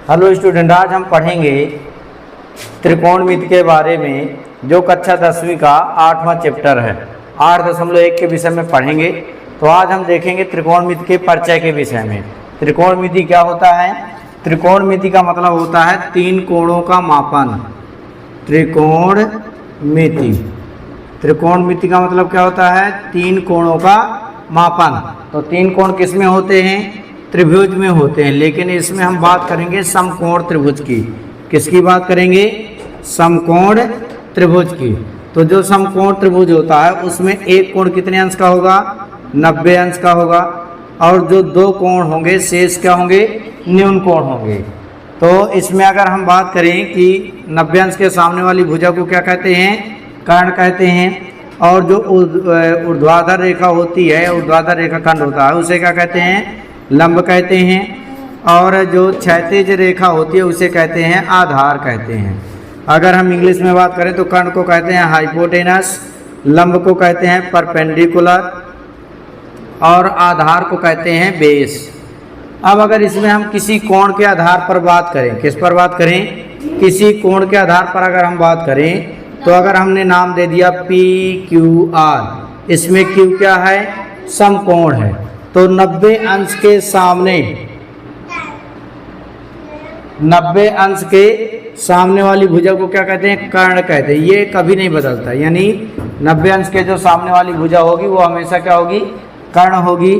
Hello student, आज हम पढ़ेंगे त्रिकोणमिति के बारे में, जो कक्षा 10वीं का 8वां चैप्टर है। 8.1 के विषय में पढ़ेंगे। तो आज हम देखेंगे त्रिकोणमिति के परिचय के विषय में। त्रिकोणमिति क्या होता है? त्रिकोणमिति का मतलब होता है तीन कोणों का मापन। त्रिकोणमिति, त्रिकोणमिति का मतलब क्या होता है? तीन कोणों का मापन। तो तीन कोण किस में होते हैं? त्रिभुज में होते हैं। लेकिन इसमें हम बात करेंगे समकोण त्रिभुज की। किसकी बात करेंगे? समकोण त्रिभुज की। तो जो समकोण त्रिभुज होता है उसमें एक कोण कितने अंश का होगा? 90 अंश का होगा। और जो दो कोण होंगे शेष क्या होंगे? न्यून कोण होंगे। तो इसमें अगर हम बात करें कि 90 अंश के सामने वाली भुजा को क्या कहते हैं? कर्ण कहते हैं। और जो ऊर्ध्वाधर रेखा होती है, ऊर्ध्वाधर रेखा खंड होता है, उसे क्या कहते हैं? लंब कहते हैं। और जो क्षैतिज रेखा होती है उसे कहते हैं आधार कहते हैं। अगर हम इंग्लिश में बात करें तो कर्ण को कहते हैं हाइपोटेनस, लंब को कहते हैं परपेंडिकुलर और आधार को कहते हैं बेस। अब अगर इसमें हम किसी कोण के आधार पर बात करें, किस पर बात करें? किसी कोण के आधार पर अगर हम बात करें तो अगर हमने नाम दे दिया PQR, इसमें Q क्या है? समकोण है। तो 90 अंश के सामने, 90 अंश के सामने वाली भुजा को क्या कहते हैं? कर्ण कहते हैं। ये कभी नहीं बदलता, यानी 90 अंश के जो सामने वाली भुजा होगी वो हमेशा क्या होगी? कर्ण होगी।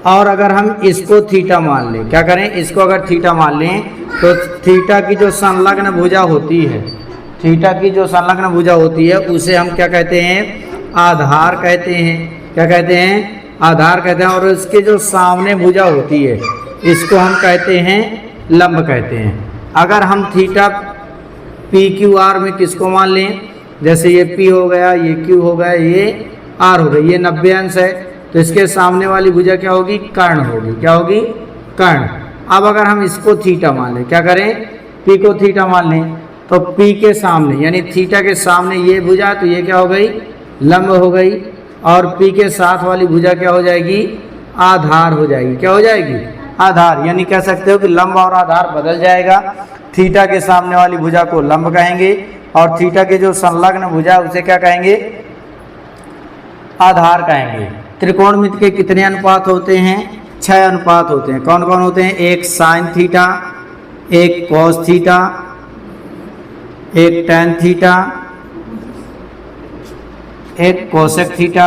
और अगर हम इसको थीटा मान लें, क्या करें? इसको अगर थीटा मान लें तो थीटा की जो संलग्न भुजा होती है, थीटा की जो संलग्न भुजा होती है उसे हम क्या कहते हैं? आधार कहते हैं। क्या कहते हैं? आधार कहते हैं। और इसके जो सामने भुजा होती है इसको हम कहते हैं लंब कहते हैं। अगर हम थीटा PQR में किसको मान लें? जैसे ये P हो गया, ये Q हो गया, ये R हो गया, ये 90 अंश है, तो इसके सामने वाली भुजा क्या होगी? कर्ण होगी। क्या होगी? कर्ण। अब अगर हम इसको थीटा मान लें, क्या करें? P को थीटा मान लें, तो P के सामने यानी थीटा के सामने ये भुजा, तो ये क्या हो गई? लंब हो गई। और P के साथ वाली भुजा क्या हो जाएगी? आधार हो जाएगी। क्या हो जाएगी? आधार। यानी कह सकते हो कि लंब और आधार बदल जाएगा। थीटा के सामने वाली भुजा को लंब कहेंगे और थीटा के जो संलग्न भुजा उसे क्या कहेंगे? आधार कहेंगे। त्रिकोणमिति के कितने अनुपात होते हैं? 6 अनुपात होते हैं। कौन कौन होते हैं? एक साइन थीटा, एक कॉस थीटा, एक टैन थीटा, एक कोसेक थीटा,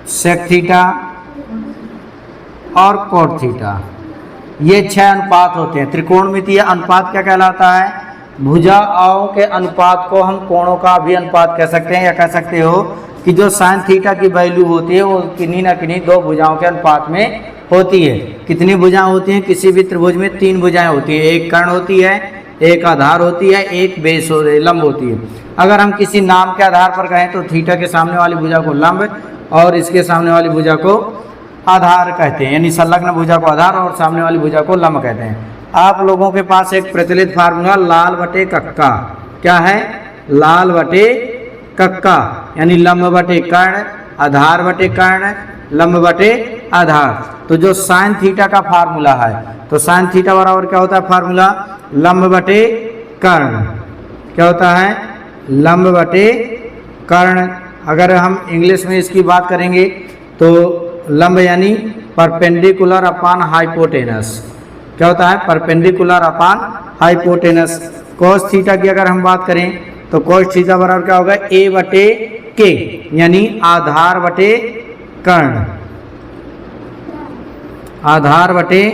सेक थीटा और कोट थीटा। ये 6 अनुपात होते हैं। त्रिकोणमितीय अनुपात क्या कहलाता है? भुजाओं के अनुपात को हम कोणों का भी अनुपात कह सकते हैं, या कह सकते हो कि जो साइन थीटा की वैल्यू होती है वो किन्हीं ना किन्हीं दो भुजाओं के अनुपात में होती है। कितनी भुजाएं होती हैं? किसी भी त्रिभुज में 3 भुजाएं होती हैं। एक कर्ण होती है, एक आधार होती है, एक बेस लंब होती है। अगर हम किसी नाम के आधार पर कहें तो थीटा के सामने वाली भुजा को लंब और इसके सामने वाली भुजा को आधार कहते हैं, यानी संलग्न भुजा को आधार और सामने वाली भुजा को लंब कहते हैं। आप लोगों के पास एक प्रचलित फार्मूला लाल बटे कक्का, क्या है? लाल बटे कक्का, यानी लंब बटे कर्ण, आधार बटे कर्ण, लंब बटे आधार। तो जो साइन थीटा का फार्मूला है, तो साइन थीटा बराबर क्या होता है? फार्मूला लंब बटे कर्ण। क्या होता है? लंब बटे कर्ण। अगर हम इंग्लिश में इसकी बात करेंगे तो लंब यानी परपेंडिकुलर अपॉन हाइपोटेनस। क्या होता है? Perpendicular upon hypotenuse. Cos theta की अगर हम बात करें तो कॉस थीटा बराबर क्या होगा? A बटे K, यानी आधार बटे कर्ण, आधार बटे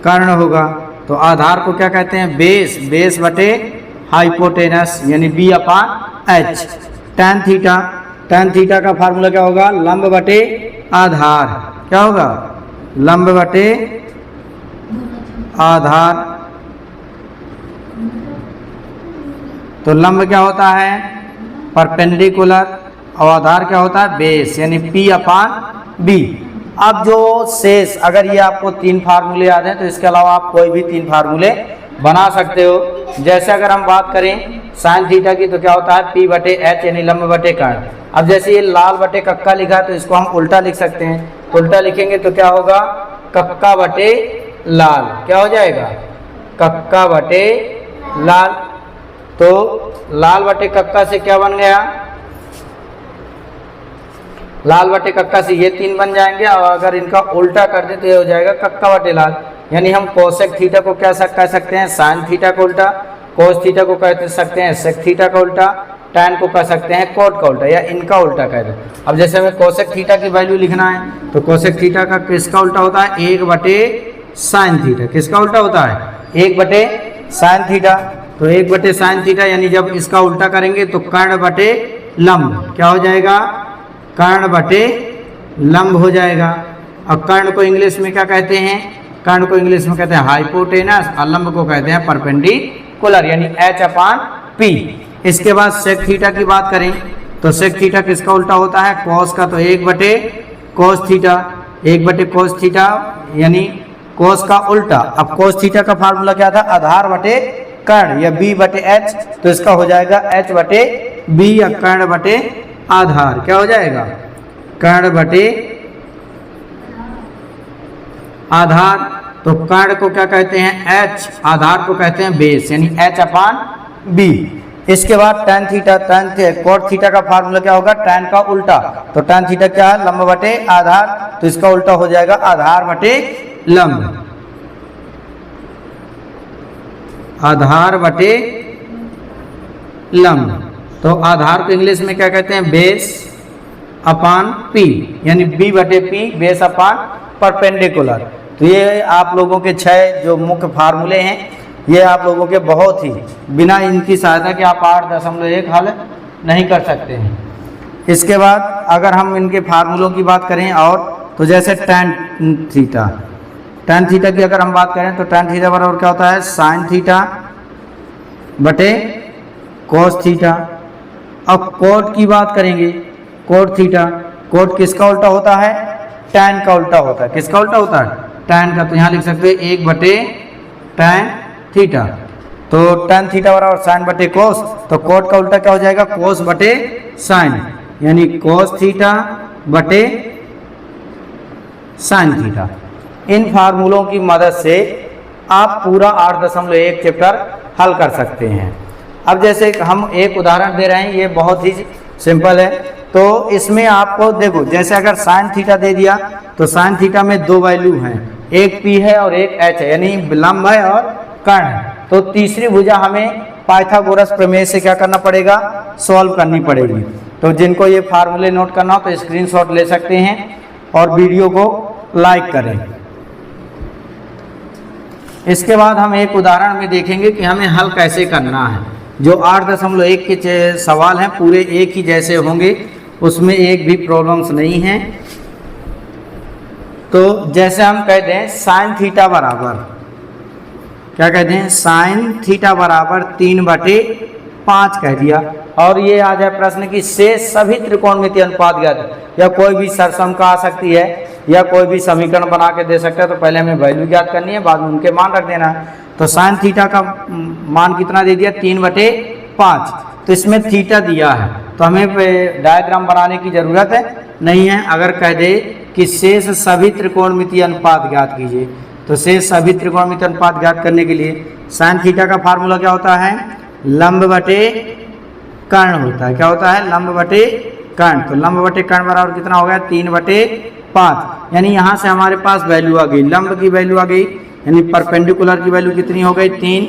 कर्ण होगा। तो आधार को क्या कहते हैं? बेस, बेस बटे हाइपोटेनस, यानी B upon H। Tan theta, tan theta का फार्मूला क्या होगा? लंब बटे आधार। क्या होगा? लंब बटे आधार। तो लंब क्या होता है? परपेंडिकुलर, और आधार क्या होता है? बेस, यानी P अपॉन B। अब जो शेष, अगर ये आपको 3 फार्मूले याद हैं तो इसके अलावा आप कोई भी 3 फार्मूले बना सकते हो। जैसे अगर हम बात करें साइन थीटा की तो क्या होता है? P बटे H, यानी लंब बटे कर्ण। अब जैसे ये लाल बटे कक्का लिखा है तो इसको हम उल्टा लिख सकते हैं। उल्टा लिखेंगे तो क्या होगा? कक्का बटे लाल, क्या हो जाएगा, कक्का बटे लाल। तो लाल बटे कक्का से क्या बन गया, लाल बटे कक्का से ये 3 बन जाएंगे, और अगर इनका उल्टा कर दे तो ये हो जाएगा कक्का बटे लाल। यानी हम कोसेक थीटा को क्या कह सकते हैं, साइन थीटा का उल्टा, कोस थीटा को कह सकते हैं सेक थीटा का उल्टा, टैन को कह सकते हैं कोट का उल्टा, या इनका उल्टा कह दो। अब जैसे हमें कोसेक थीटा की वैल्यू लिखना है तो कोसेक थीटा का किसका उल्टा होता है, 1 बटे साइन थीटा। किसका उल्टा होता है, 1 बटे साइन थीटा। तो 1 बटे साइन थीटा, यानी जब इसका उल्टा करेंगे तो कर्ण बटे लंब, क्या हो जाएगा, कर्ण बटे लंब हो जाएगा। और कर्ण को इंग्लिश में क्या कहते हैं, कर्ण को इंग्लिश में कहते हैं हाइपोटेनस, और लंब को कहते हैं परपेंडिकुलर, यानी H/P। इसके बाद सेक थीटा की बात करें तो सेक थीटा किसका उल्टा होता है, कॉस का। तो 1 बटे कोस थीटा, 1 बटे कोस थीटा यानी कोस का उल्टा। अब कोस थीटा का फार्मूला क्या था, आधार बटे कर्ण, या B बटे H। तो इसका हो जाएगा H बटे B, या कर्ण बटे आधार, क्या हो जाएगा, कर्ण बटे आधार। तो कर्ण को क्या कहते हैं, H, आधार को कहते हैं बेस, यानी H/B। इसके बाद tan थीटा, कोट थीटा का फार्मूला क्या होगा, tan का उल्टा। तो tan थीटा क्या है, लंब बटे आधार, तो इसका उल्टा हो जाएगा आधार बटे लंब, आधार बटे लंब। तो आधार को इंग्लिश में क्या कहते हैं, बेस अपान P, यानी B बटे P, बेस अपान परपेंडिकुलर। तो ये आप लोगों के 6 जो मुख्य फार्मूले हैं, ये आप लोगों के बहुत ही, बिना इनकी सहायता के आप 8.1 हल नहीं कर सकते हैं। इसके बाद अगर हम इनके फार्मूलों की बात करें और, तो जैसे tan थीटा, tan थीटा की अगर हम बात करें तो tan थीटा बराबर क्या होता है, साइन थीटा बटे कोस थीटा। अब कोट की बात करेंगे, कोट थीटा, कोट किसका उल्टा होता है, tan का उल्टा होता है। किसका उल्टा होता है, tan का। तो यहाँ लिख सकते हैं 1 बटे tan थीटा। तो tan थीटा बराबर साइन बटे कोस, तो कोट का उल्टा क्या हो जाएगा, कोस बटे साइन, यानी कोस थीटा बटे साइन थीटा। इन फार्मूलों की मदद से आप पूरा 8.1 चैप्टर हल कर सकते हैं। अब जैसे हम एक उदाहरण दे रहे हैं, ये बहुत ही सिंपल है। तो इसमें आपको देखो, जैसे अगर साइन थीटा दे दिया तो साइन थीटा में 2 वैल्यू हैं, एक P है और एक H है, यानी लंब है और कर्ण है। तो तीसरी भुजा हमें पाइथागोरस प्रमेय से क्या करना पड़ेगा, सॉल्व करनी पड़ेगी। तो जिनको ये फार्मूले नोट करना हो तो स्क्रीनशॉट ले सकते हैं और वीडियो को लाइक करें। इसके बाद हम एक उदाहरण में देखेंगे कि हमें हल कैसे करना है। जो 8.1 के सवाल हैं पूरे एक ही जैसे होंगे, उसमें एक भी प्रॉब्लम्स नहीं है। तो जैसे हम कह दें साइन थीटा बराबर, क्या कहते हैं, साइन थीटा बराबर 3/5 कह दिया, और ये आ जाए प्रश्न की शेष सभी त्रिकोणमितीय अनुपात ज्ञात, या कोई भी सरसमका आ सकती है, या कोई भी समीकरण बना के दे सकता है। तो पहले हमें वैल्यू ज्ञात करनी है, बाद में उनके मान रख देना है। तो साइन थीटा का मान कितना दे दिया, 3/5। तो इसमें थीटा दिया है, तो हमें डायग्राम बनाने की जरूरत है नहीं है। अगर कह दे कि शेष सभी त्रिकोणमितीय अनुपात ज्ञात कीजिए, तो शेष सभी त्रिकोणमितीय अनुपात ज्ञात करने के लिए साइन थीटा का फार्मूला क्या होता है, लंब बटे कर्ण होता है। क्या होता है, लंब बटे कर्ण। तो लंब बटे कर्ण बराबर कितना हो गया, 3/5। यानी यहाँ से हमारे पास वैल्यू आ गई, लंब की वैल्यू आ गई, यानी परपेंडिकुलर की वैल्यू कितनी हो गई, 3,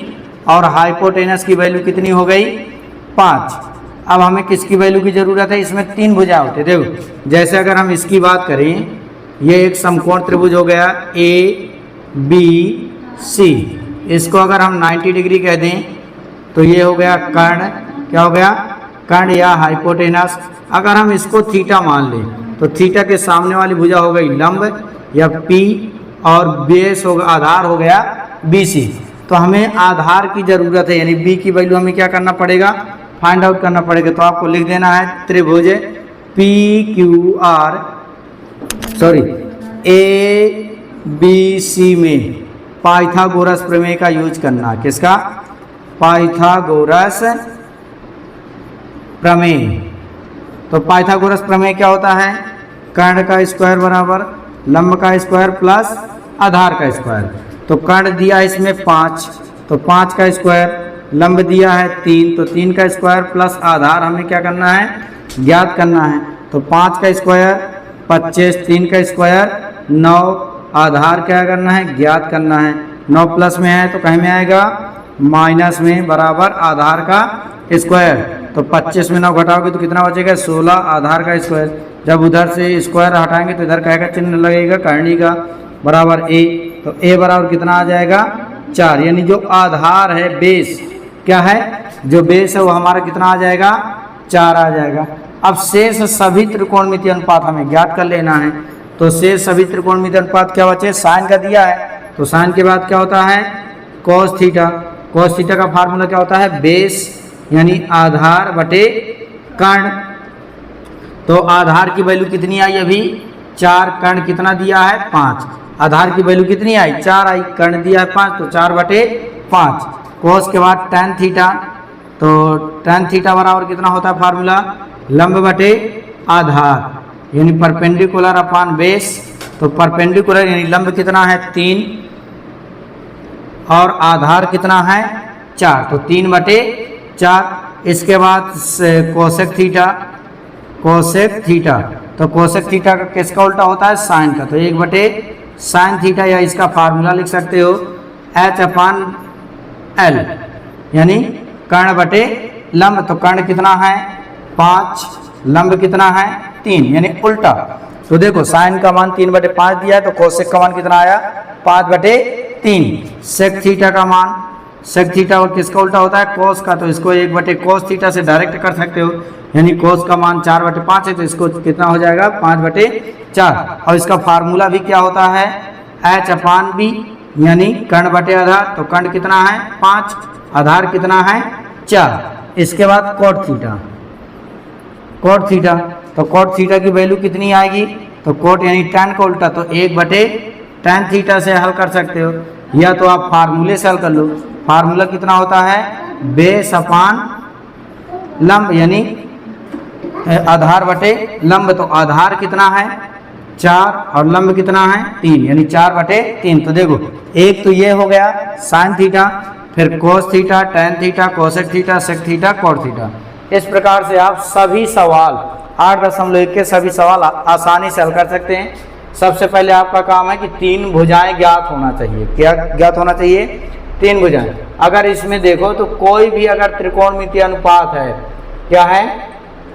और हाइपोटेनस की वैल्यू कितनी हो गई, 5। अब हमें किसकी वैल्यू की ज़रूरत है, इसमें 3 भुजा होते हैं। देखो जैसे अगर हम इसकी बात करें, ये एक समकोण त्रिभुज हो गया ABC, इसको अगर हम 90 डिग्री कह दें तो ये हो गया कर्ण। क्या हो गया, कर्ण या हाइपोटेनस। अगर हम इसको थीटा मान लें तो थीटा के सामने वाली भुजा हो गई लंब या P, और बेस होगा, आधार हो गया BC। तो हमें आधार की ज़रूरत है, यानी B की वैल्यू हमें क्या करना पड़ेगा, फाइंड आउट करना पड़ेगा। तो आपको लिख देना है त्रिभुज ABC में पाइथागोरस प्रमेय का यूज करना। किसका, पाइथागोरस प्रमेय। तो पाइथागोरस प्रमेय क्या होता है, कर्ण का स्क्वायर बराबर लंब का स्क्वायर प्लस आधार का स्क्वायर। तो कर्ण दिया है इसमें 5, तो 5 का स्क्वायर, लंब दिया है 3, तो 3 का स्क्वायर प्लस आधार हमें क्या करना है, ज्ञात करना है। तो 5 का स्क्वायर 25, 3 का स्क्वायर 9, आधार क्या करना है, ज्ञात करना है। 9 प्लस में है तो कहीं में आएगा माइनस में, बराबर आधार का स्क्वायर। तो 25 में 9 घटाओगे तो कितना बचेगा, 16, आधार का स्क्वायर। जब उधर से स्क्वायर हटाएंगे तो इधर कहेगा चिन्ह लगेगा करनी का, बराबर a। तो a बराबर कितना आ जाएगा, 4। यानी जो आधार है, बेस क्या है, जो बेस है वो हमारा कितना आ जाएगा, 4 आ जाएगा। अब शेष सभी त्रिकोणमितीय अनुपात हमें ज्ञात कर लेना है। तो शेष सभी त्रिकोणमितीय अनुपात क्या बचे, साइन का दिया है, तो साइन के बाद क्या होता है, कॉस थीटा। कॉस थीटा का फार्मूला क्या होता है, बेस यानी आधार बटे कर्ण। तो आधार की वैल्यू कितनी आई अभी, 4, कर्ण कितना दिया है, 5। आधार की वैल्यू कितनी आई, 4 आई, कर्ण दिया है 5, तो 4 बटे 5। कोस के बाद tan थीटा, तो tan थीटा बराबर कितना होता है फार्मूला, लंब बटे आधार यानी परपेंडिकुलर अपॉन बेस। तो परपेंडिकुलर यानी लंब कितना है 3 और आधार कितना है 4, तो 3 बटे 4। इसके बाद कोसेक थीटा, कोसेक थीटा, तो कोसेक थीटा का किसका उल्टा होता है, साइन का। तो 1 बटे साइन थीटा, या इसका फार्मूला लिख सकते हो h अपॉन l यानी कर्ण बटे लंब। तो कर्ण कितना है 5, लंब कितना है 3 यानी उल्टा। तो देखो साइन का मान 3 बटे 5 दिया है, तो कोसेक का मान कितना आया, 5 बटे 3। सेक थीटा का मान, सेक थीटा और किसका उल्टा होता है, कोस का। तो इसको 1 बटे कोस थीटा से डायरेक्ट कर सकते हो, यानी कोस का मान 4 बटे 5 है, तो इसको कितना हो जाएगा, 5 बटे 4। और इसका फार्मूला भी क्या होता है, h अपॉन b यानी कर्ण बटे आधार। तो कर्ण कितना है 5, आधार कितना है 4। इसके बाद कोट थीटा, कोट थीटा, तो कोट थीटा की वैल्यू कितनी आएगी, तो कोट यानी tan का उल्टा, तो 1 बटे tan थीटा से हल कर सकते हो, या तो आप फार्मूले से हल कर लो। फार्मूला कितना होता है, बेस अपॉन लंब यानी आधार बटे लंब। तो आधार कितना है 4 और लंब कितना है 3 यानी 4 बटे 3। तो देखो एक तो ये हो गया साइन थीटा, फिर cos theta, tan theta, cosec theta, sec theta, cot theta. इस प्रकार से आप सभी सवाल 8.1 के सभी सवाल आसानी से हल कर सकते हैं। सबसे पहले आपका काम है कि 3 भुजाएं ज्ञात होना चाहिए। क्या ज्ञात होना चाहिए, 3 भुजाएं। अगर इसमें देखो तो कोई भी अगर त्रिकोणमितीय अनुपात है, क्या है,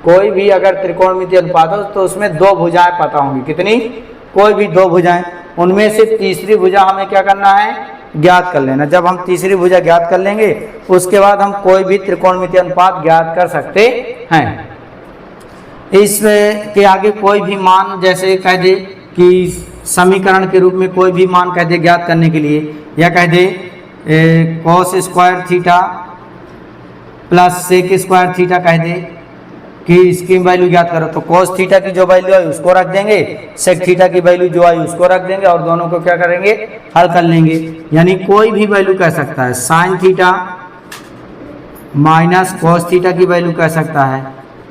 कोई भी अगर त्रिकोणमितीय अनुपात हो तो उसमें 2 भुजाएं पता होंगी। कितनी, कोई भी 2 भुजाएं, उनमें से तीसरी भुजा हमें क्या करना है, ज्ञात कर लेना। जब हम तीसरी भुजा ज्ञात कर लेंगे उसके बाद हम कोई भी त्रिकोणमितीय अनुपात ज्ञात कर सकते हैं। इसमें के आगे कोई भी मान जैसे कह दे कि समीकरण के रूप में कोई भी मान कह दे ज्ञात करने के लिए, या कह दे cos square theta plus sec square theta कह दे कि इसकी वैल्यू ज्ञात करो, तो कॉस थीटा की जो वैल्यू है उसको रख देंगे, सेक थीटा की वैल्यू जो आई उसको रख देंगे और दोनों को क्या करेंगे, हल कर लेंगे। यानी कोई भी वैल्यू कह सकता है, sine theta minus cos theta की वैल्यू कह सकता है,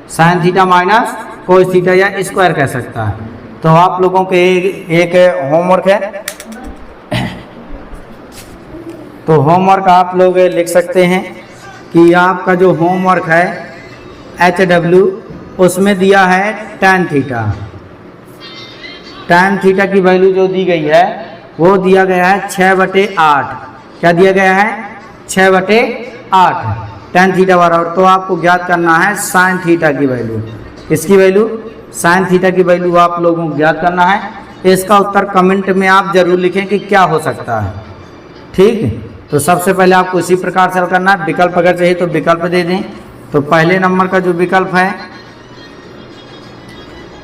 sine theta minus cos theta, या स्क्वायर कह सकता है। तो आप लोगों के एक होमवर्क है, तो होमवर्क आप लोग लिख सकते हैं कि आपका जो होमवर्क है HW उसमें दिया है tan थीटा। tan थीटा की वैल्यू जो दी गई है वो दिया गया है 6/8। क्या दिया गया है, 6/8 tan थीटा बराबर। तो आपको ज्ञात करना है साइन थीटा की वैल्यू। इसकी वैल्यू, साइन थीटा की वैल्यू आप लोगों को ज्ञात करना है। इसका उत्तर कमेंट में आप जरूर लिखें कि क्या हो सकता है, ठीक है। तो सबसे पहले आपको इसी प्रकार से हल करना है। विकल्प अगर चाहिए तो विकल्प दे दें। तो पहले नंबर का जो विकल्प है,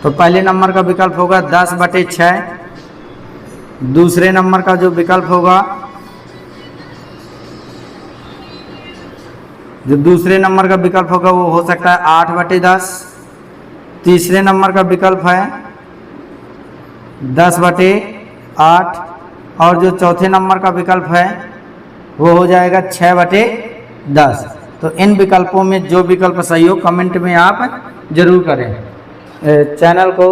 तो पहले नंबर का विकल्प होगा 10/6। दूसरे नंबर का जो विकल्प होगा, जो दूसरे नंबर का विकल्प होगा वो हो सकता है 8/10। तीसरे नंबर का विकल्प है 10/8 और जो चौथे नंबर का विकल्प है वो हो जाएगा 6/10। तो इन विकल्पों में जो विकल्प सही हो कमेंट में आप जरूर करें। चैनल को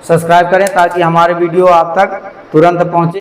सब्सक्राइब करें ताकि हमारे वीडियो आप तक तुरंत पहुंचे।